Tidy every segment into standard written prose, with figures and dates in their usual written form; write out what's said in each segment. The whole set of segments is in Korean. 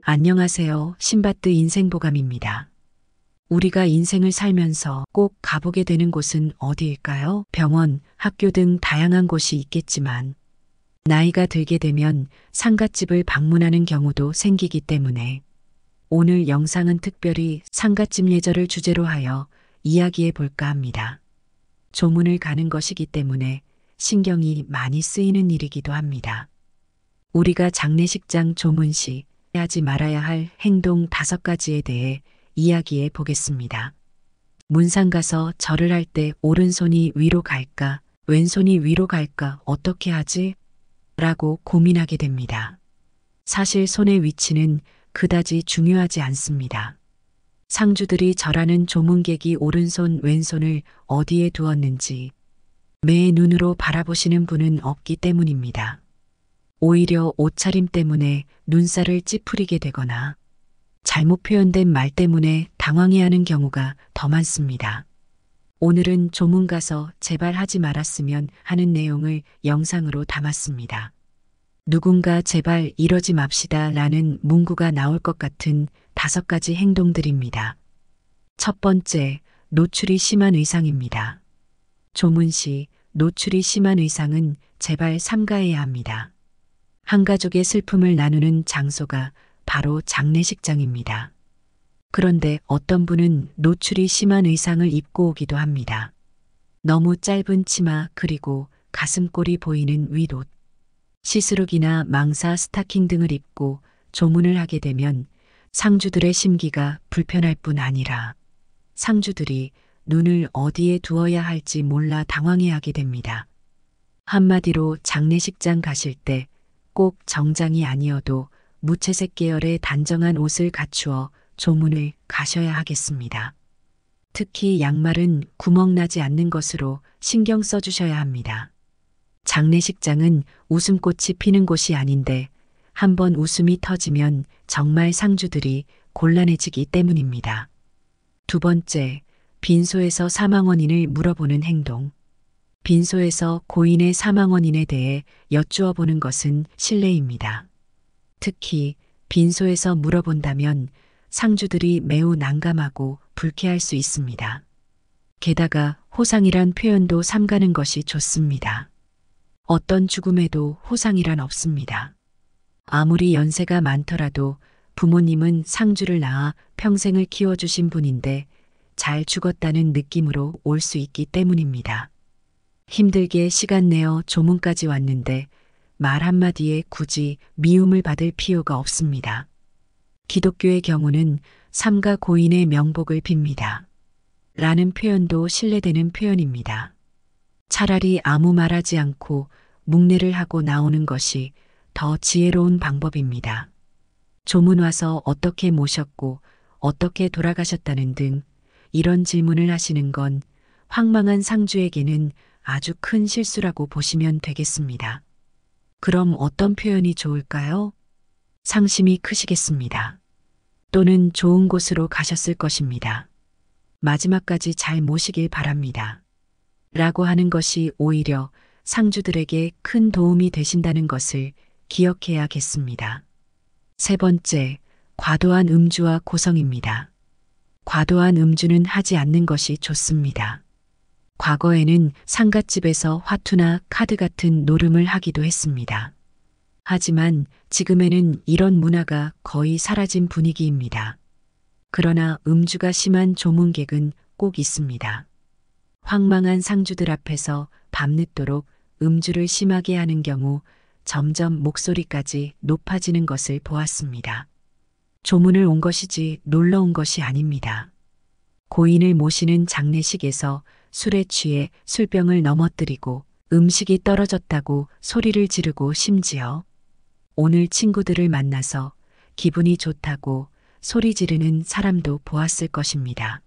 안녕하세요. 신바트 인생보감입니다. 우리가 인생을 살면서 꼭 가보게 되는 곳은 어디일까요? 병원, 학교 등 다양한 곳이 있겠지만 나이가 들게 되면 상갓집을 방문하는 경우도 생기기 때문에 오늘 영상은 특별히 상갓집 예절을 주제로 하여 이야기해 볼까 합니다. 조문을 가는 것이기 때문에 신경이 많이 쓰이는 일이기도 합니다. 우리가 장례식장 조문 시 하지 말아야 할 행동 5가지에 대해 이야기해 보겠습니다. 문상 가서 절을 할 때 오른손이 위로 갈까, 왼손이 위로 갈까 어떻게 하지? 라고 고민하게 됩니다. 사실 손의 위치는 그다지 중요하지 않습니다. 상주들이 절하는 조문객이 오른손, 왼손을 어디에 두었는지 매의 눈으로 바라보시는 분은 없기 때문입니다. 오히려 옷차림 때문에 눈살을 찌푸리게 되거나 잘못 표현된 말 때문에 당황해하는 경우가 더 많습니다. 오늘은 조문 가서 제발 하지 말았으면 하는 내용을 영상으로 담았습니다. 누군가 제발 이러지 맙시다 라는 문구가 나올 것 같은 5가지 행동들입니다. 첫 번째, 노출이 심한 의상입니다. 조문 시 노출이 심한 의상은 제발 삼가해야 합니다. 한 가족의 슬픔을 나누는 장소가 바로 장례식장입니다. 그런데 어떤 분은 노출이 심한 의상을 입고 오기도 합니다. 너무 짧은 치마 그리고 가슴골이 보이는 윗옷, 시스룩이나 망사 스타킹 등을 입고 조문을 하게 되면 상주들의 심기가 불편할 뿐 아니라 상주들이 눈을 어디에 두어야 할지 몰라 당황해하게 됩니다. 한마디로 장례식장 가실 때 꼭 정장이 아니어도 무채색 계열의 단정한 옷을 갖추어 조문을 가셔야 하겠습니다. 특히 양말은 구멍나지 않는 것으로 신경 써주셔야 합니다. 장례식장은 웃음꽃이 피는 곳이 아닌데 한번 웃음이 터지면 정말 상주들이 곤란해지기 때문입니다. 두 번째, 빈소에서 사망 원인을 물어보는 행동. 빈소에서 고인의 사망 원인에 대해 여쭈어 보는 것은 실례입니다. 특히 빈소에서 물어본다면 상주들이 매우 난감하고 불쾌할 수 있습니다. 게다가 호상이란 표현도 삼가는 것이 좋습니다. 어떤 죽음에도 호상이란 없습니다. 아무리 연세가 많더라도 부모님은 상주를 낳아 평생을 키워주신 분인데 잘 죽었다는 느낌으로 올 수 있기 때문입니다. 힘들게 시간 내어 조문까지 왔는데 말 한마디에 굳이 미움을 받을 필요가 없습니다. 기독교의 경우는 삼가 고인의 명복을 빕니다. 라는 표현도 신뢰되는 표현입니다. 차라리 아무 말하지 않고 묵례를 하고 나오는 것이 더 지혜로운 방법입니다. 조문 와서 어떻게 모셨고 어떻게 돌아가셨다는 등 이런 질문을 하시는 건 황망한 상주에게는 아주 큰 실수라고 보시면 되겠습니다. 그럼 어떤 표현이 좋을까요? 상심이 크시겠습니다. 또는 좋은 곳으로 가셨을 것입니다. 마지막까지 잘 모시길 바랍니다. 라고 하는 것이 오히려 상주들에게 큰 도움이 되신다는 것을 기억해야겠습니다. 세 번째, 과도한 음주와 고성입니다. 과도한 음주는 하지 않는 것이 좋습니다. 과거에는 상갓집에서 화투나 카드 같은 노름을 하기도 했습니다. 하지만 지금에는 이런 문화가 거의 사라진 분위기입니다. 그러나 음주가 심한 조문객은 꼭 있습니다. 황망한 상주들 앞에서 밤늦도록 음주를 심하게 하는 경우 점점 목소리까지 높아지는 것을 보았습니다. 조문을 온 것이지 놀러 온 것이 아닙니다. 고인을 모시는 장례식에서 술에 취해 술병을 넘어뜨리고 음식이 떨어졌다고 소리를 지르고 심지어 오늘 친구들을 만나서 기분이 좋다고 소리 지르는 사람도 보았을 것입니다.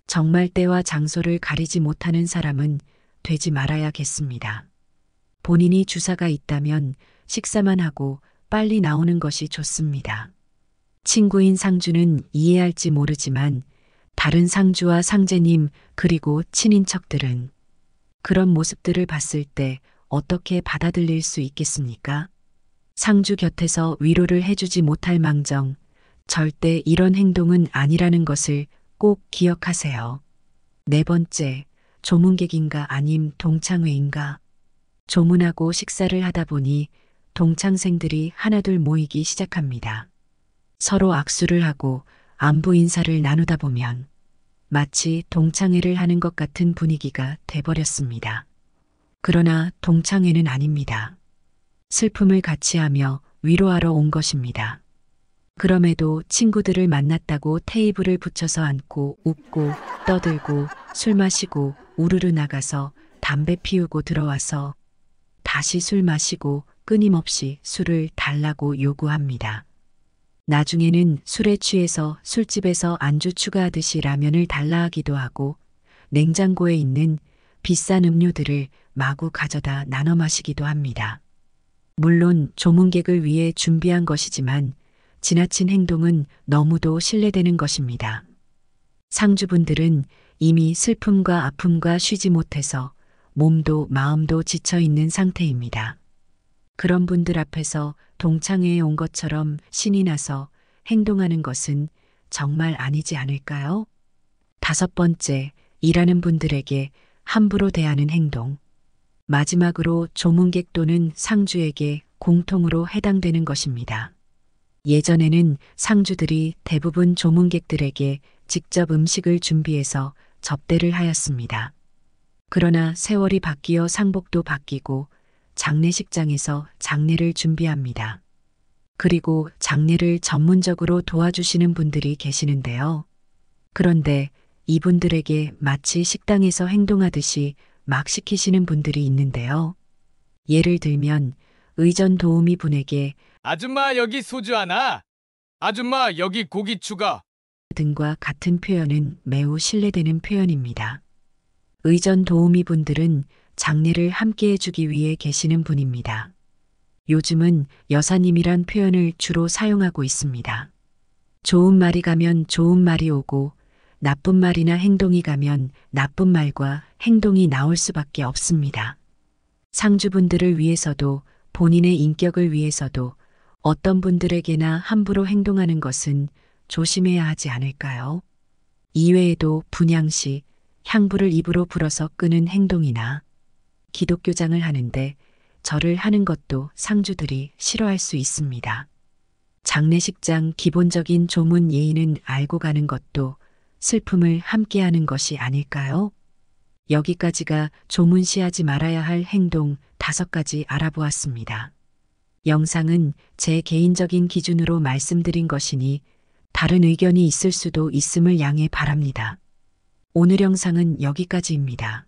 정말 때와 장소를 가리지 못하는 사람은 되지 말아야겠습니다. 본인이 주사가 있다면 식사만 하고 빨리 나오는 것이 좋습니다. 친구인 상주는 이해할지 모르지만 다른 상주와 상제님 그리고 친인척들은 그런 모습들을 봤을 때 어떻게 받아들일 수 있겠습니까? 상주 곁에서 위로를 해주지 못할 망정 절대 이런 행동은 아니라는 것을 꼭 기억하세요. 네 번째, 조문객인가 아님 동창회인가? 조문하고 식사를 하다 보니 동창생들이 하나둘 모이기 시작합니다. 서로 악수를 하고 안부 인사를 나누다 보면 마치 동창회를 하는 것 같은 분위기가 돼버렸습니다. 그러나 동창회는 아닙니다. 슬픔을 같이 하며 위로하러 온 것입니다. 그럼에도 친구들을 만났다고 테이블을 붙여서 앉고 웃고 떠들고 술 마시고 우르르 나가서 담배 피우고 들어와서 다시 술 마시고 끊임없이 술을 달라고 요구합니다. 나중에는 술에 취해서 술집에서 안주 추가하듯이 라면을 달라 하기도 하고 냉장고에 있는 비싼 음료들을 마구 가져다 나눠 마시기도 합니다. 물론 조문객을 위해 준비한 것이지만 지나친 행동은 너무도 실례되는 것입니다. 상주분들은 이미 슬픔과 아픔과 쉬지 못해서 몸도 마음도 지쳐 있는 상태입니다. 그런 분들 앞에서 동창회에 온 것처럼 신이 나서 행동하는 것은 정말 아니지 않을까요? 다섯 번째, 일하는 분들에게 함부로 대하는 행동. 마지막으로 조문객 또는 상주에게 공통으로 해당되는 것입니다. 예전에는 상주들이 대부분 조문객들에게 직접 음식을 준비해서 접대를 하였습니다. 그러나 세월이 바뀌어 상복도 바뀌고 장례식장에서 장례를 준비합니다. 그리고 장례를 전문적으로 도와주시는 분들이 계시는데요. 그런데 이분들에게 마치 식당에서 행동하듯이 막 시키시는 분들이 있는데요. 예를 들면 의전 도우미 분에게 아줌마 여기 소주 하나. 아줌마 여기 고기 추가. 등과 같은 표현은 매우 신뢰되는 표현입니다. 의전 도우미 분들은 장례를 함께 해주기 위해 계시는 분입니다. 요즘은 여사님이란 표현을 주로 사용하고 있습니다. 좋은 말이 가면 좋은 말이 오고 나쁜 말이나 행동이 가면 나쁜 말과 행동이 나올 수밖에 없습니다. 상주분들을 위해서도 본인의 인격을 위해서도 어떤 분들에게나 함부로 행동하는 것은 조심해야 하지 않을까요? 이외에도 분향시, 향부를 입으로 불어서 끄는 행동이나 기독교장을 하는데 절을 하는 것도 상주들이 싫어할 수 있습니다. 장례식장 기본적인 조문 예의는 알고 가는 것도 슬픔을 함께하는 것이 아닐까요? 여기까지가 조문시하지 말아야 할 행동 5가지 알아보았습니다. 영상은 제 개인적인 기준으로 말씀드린 것이니 다른 의견이 있을 수도 있음을 양해 바랍니다. 오늘 영상은 여기까지입니다.